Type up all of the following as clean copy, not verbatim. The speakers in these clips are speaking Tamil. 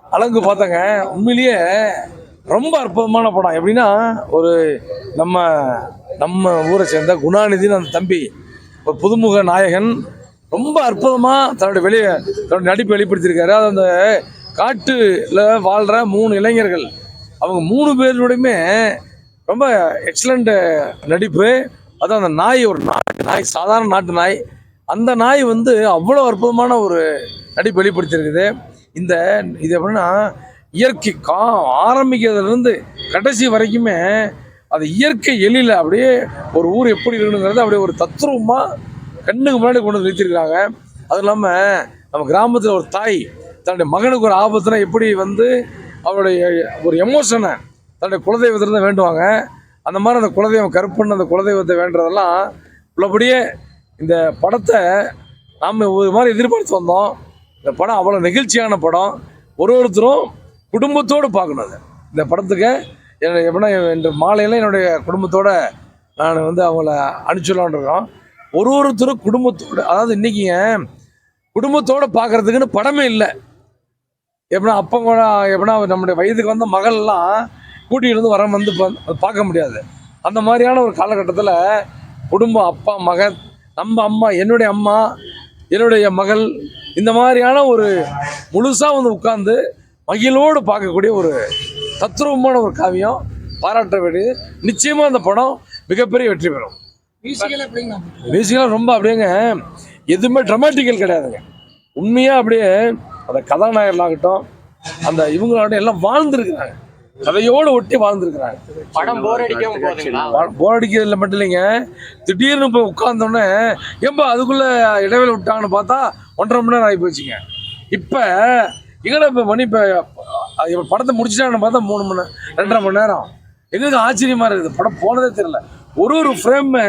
அலங்கு பார்த்தங்க. உண்மையிலேயே ரொம்ப அற்புதமான படம். எப்படின்னா ஒரு நம்ம நம்ம ஊரை சேர்ந்த குணாநிதினு அந்த தம்பி, ஒரு புதுமுக நாயகன், ரொம்ப அற்புதமாக தன்னுடைய நடிப்பை வெளிப்படுத்தியிருக்காரு. அது அந்த காட்டில் வாழ்கிற 3 இளைஞர்கள், அவங்க 3 பேருடையுமே ரொம்ப எக்ஸலண்ட் நடிப்பு. அதுவும் அந்த நாய், ஒரு நாய், சாதாரண நாட்டு நாய், அந்த நாய் வந்து அவ்வளோ அற்புதமான ஒரு நடிப்பு வெளிப்படுத்தியிருக்குது. இது எப்படின்னா இயற்கை ஆரம்பிக்கிறதுலேருந்து கடைசி வரைக்குமே அது இயற்கை எழில அப்படியே ஒரு ஊர் எப்படி இருக்கணுங்கிறது அப்படியே ஒரு தத்ரூபமாக கண்ணுக்கு முன்னாடி கொண்டு வந்து நிறுத்திருக்கிறாங்க. அதுவும் இல்லாமல் நம்ம கிராமத்தில் ஒரு தாய் தன்னுடைய மகனுக்கு ஒரு ஆபத்துனா எப்படி வந்து அவருடைய ஒரு எமோஷனை தன்னுடைய குலதெய்வத்திலிருந்து வேண்டுவாங்க. அந்த மாதிரி அந்த குலதெய்வம் கருப்புன்னு அந்த குலதெய்வத்தை வேண்டுறதெல்லாம் உள்ளபடியே இந்த படத்தை நாம் ஒரு மாதிரி எதிர்பார்த்து வந்தோம். இந்த படம் அவ்வளோ நெகிழ்ச்சியான படம். ஒருத்தரும் குடும்பத்தோடு பார்க்கணும். அது இந்த படத்துக்கு எப்படின்னா இன்று மாலையில் என்னுடைய குடும்பத்தோடு நான் வந்து அவங்கள அனுப்பிச்சுடலான் இருக்கோம். ஒருத்தரும் குடும்பத்தோடு, அதாவது இன்றைக்கிங்க குடும்பத்தோடு பார்க்குறதுக்குன்னு படமே இல்லை. எப்படின்னா அப்போ கூட எப்படின்னா நம்முடைய வயதுக்கு வந்த மகள்லாம் கூட்டிகிட்டு வந்து பார்க்க முடியாது. அந்த மாதிரியான ஒரு காலகட்டத்தில் குடும்பம், அப்பா மகன், நம்ம அம்மா, என்னுடைய மகள், இந்த மாதிரியான ஒரு முழுசாக வந்து உட்கார்ந்து மகிழோடு பார்க்கக்கூடிய ஒரு தத்ரூபமான ஒரு காவியம். பாராட்ட வேண்டியது. நிச்சயமாக அந்த படம் மிகப்பெரிய வெற்றி பெறும். மியூசிக்கெல்லாம் ரொம்ப அப்படியேங்க எதுவுமே ட்ராமாட்டிக்கல் கிடையாதுங்க. உண்மையாக அப்படியே அந்த கதாநாயகர்களாகட்டும், அந்த இவங்களாகட்டும் எல்லாம் வாழ்ந்துருக்குறாங்க, கதையோடு ஒட்டி வாழ்ந்துருக்குறாங்க. படம் போர் அடிக்கிறதுல மட்டும் இல்லைங்க, திடீர்னு இப்போ உட்கார்ந்தோடனே ஏன்பா அதுக்குள்ளே இடைவெளி விட்டாங்கன்னு பார்த்தா 1.5 மணி நேரம் ஆகி போச்சுங்க. இப்போ எங்கடா இப்போ மணி இப்போ படத்தை முடிச்சிட்டாங்கன்னு பார்த்தா 2.5 மணி நேரம். எங்களுக்கு ஆச்சரியமாக இருக்குது. படம் போனதே தெரியல. ஒரு ஃப்ரேமு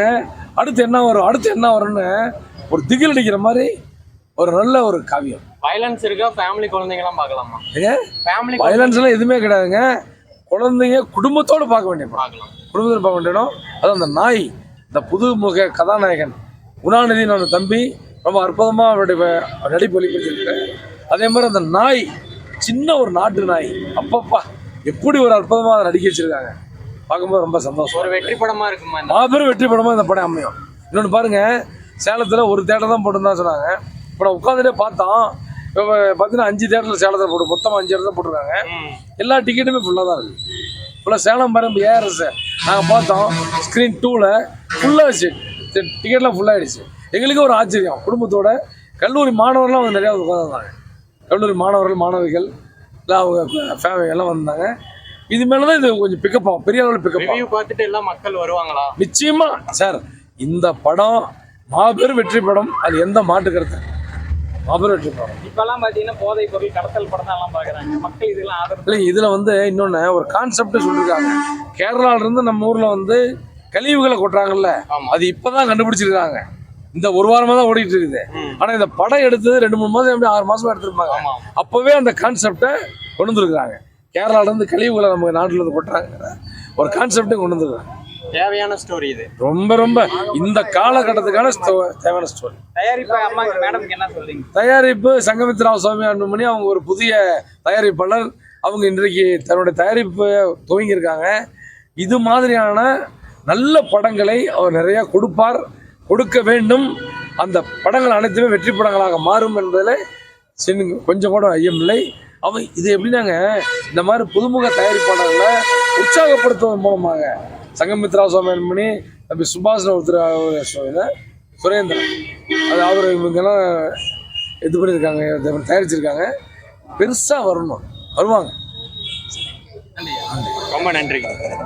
அடுத்து என்ன வரும்னு ஒரு திகில் அடிக்கிற மாதிரி ஒரு நல்ல ஒரு காவியம். வயலன்ஸ் இருக்கா? ஃபேமிலி குழந்தைங்கலாம் பார்க்கலாமா? வயலன்ஸ் எல்லாம் எதுவுமே கிடையாதுங்க. குழந்தைங்க குடும்பத்தோடு பார்க்க வேண்டிய படம். குடும்பத்தோடு பார்க்க வேண்டியடும். அதுவும் அந்த நாய், இந்த புதுமுக கதாநாயகன் குணாநிதினு அந்த தம்பி ரொம்ப அற்புதமாக அவருடைய நடிப்பு வெளிப்படுத்தியிருக்காரு. அதே மாதிரி அந்த நாய், சின்ன ஒரு நாட்டு நாய், அப்பப்பா எப்படி ஒரு அற்புதமாக அதை நடிக்க வச்சிருக்காங்க. பார்க்கும்போது ரொம்ப சந்தோஷம். ஒரு வெற்றி படமாக இருக்குமா? மாபெரும் வெற்றி படமாக இந்த படம் அமையும். இன்னொன்று பாருங்கள், சேலத்தில் ஒரு தேட்டர் தான் போட்டுருந்தான் சொன்னாங்க. இப்போ நான் உட்காந்துட்டே பார்த்தோம். இப்போ பார்த்தீங்கன்னா 5 தேட்டரில் சேலத்தில் போட்டு மொத்தமாக 5 இடத்துல போட்டிருக்காங்க. எல்லா டிக்கெட்டுமே ஃபுல்லாக தான் இருக்குது. ஃபுல்லாக சேலம் பாருங்க ஏஆர்எஸ் நாங்கள் பார்த்தோம். ஸ்க்ரீன் 2ல் ஃபுல்லாக வச்சு டிக்கெட்லாம் ஃபுல்லாகிடுச்சு. எங்களுக்கு ஒரு ஆச்சரியம். குடும்பத்தோட கல்லூரி மாணவர்கள்லாம் வந்து நிறையா உட்காந்துருந்தாங்க. கல்லூரி மாணவிகள் எல்லாம் அவங்க ஃபேமிலி எல்லாம் வந்தாங்க. இது மேலே தான் இது கொஞ்சம் பிக்கப் ஆகும், பெரிய அளவில் பிக்கப் ஆகும். பார்த்துட்டு எல்லாம் மக்கள் வருவாங்களா? நிச்சயமாக சார். இந்த படம் மாபெரும் வெற்றி படம், அது எந்த மாட்டு கருத்து. மாபெரும் வெற்றி படம். இப்பெல்லாம் பார்த்தீங்கன்னா போதை பொருள் கடத்தல் படம் தான் எல்லாம் பார்க்குறாங்க மக்கள். இதெல்லாம் ஆதரவு இல்லை. இதில் வந்து இன்னொன்று ஒரு கான்செப்ட் சொல்லியிருக்காங்க. கேரளாவிலேருந்து நம்ம ஊரில் வந்து கழிவுகளை கொட்டுறாங்கல்ல, அது இப்போ தான் கண்டுபிடிச்சிருக்காங்க. இந்த ஒரு வாரமாக தான் ஓடிட்டு இருக்குது. ஆனால் இந்த படம் எடுத்தது 2-3 மாதம், எப்படி 6 மாதமாக எடுத்துருப்பாங்க. அப்போவே அந்த கான்செப்டை கொண்டு வந்துருக்குறாங்க. கேரளாவிலேருந்து கழிவுகளை நம்ம நாட்டில் இருந்து கொட்டுறாங்க ஒரு கான்செப்டை கொண்டு வந்துருக்காங்க. தேவையான ஸ்டோரி இது. ரொம்ப ரொம்ப இந்த காலகட்டத்துக்கான தேவையான ஸ்டோரி. தயாரிப்பு சங்கமித்ரா சுவாமி அன்புமணி, அவங்க ஒரு புதிய தயாரிப்பாளர். அவங்க இன்றைக்கு தன்னுடைய தயாரிப்பு துவங்கியிருக்காங்க. இது மாதிரியான நல்ல படங்களை அவர் நிறையா கொடுக்க வேண்டும். அந்த படங்கள் அனைத்துமே வெற்றி படங்களாக மாறும் என்பதில் கொஞ்சம் கூட ஐயமில்லை. அவன் இது எப்படின்னாங்க, இந்த மாதிரி புதுமுக தயாரிப்பாளர்களை உற்சாகப்படுத்துவதன் மூலமாக சங்கமித்ரா சுவாமி அன்புமணி, தம்பி சுபாஷ் சுரேந்திரன், அது அவர் இவங்கெல்லாம் இது பண்ணியிருக்காங்க, தயாரிச்சிருக்காங்க. பெருசாக வருவாங்க. ரொம்ப நன்றி.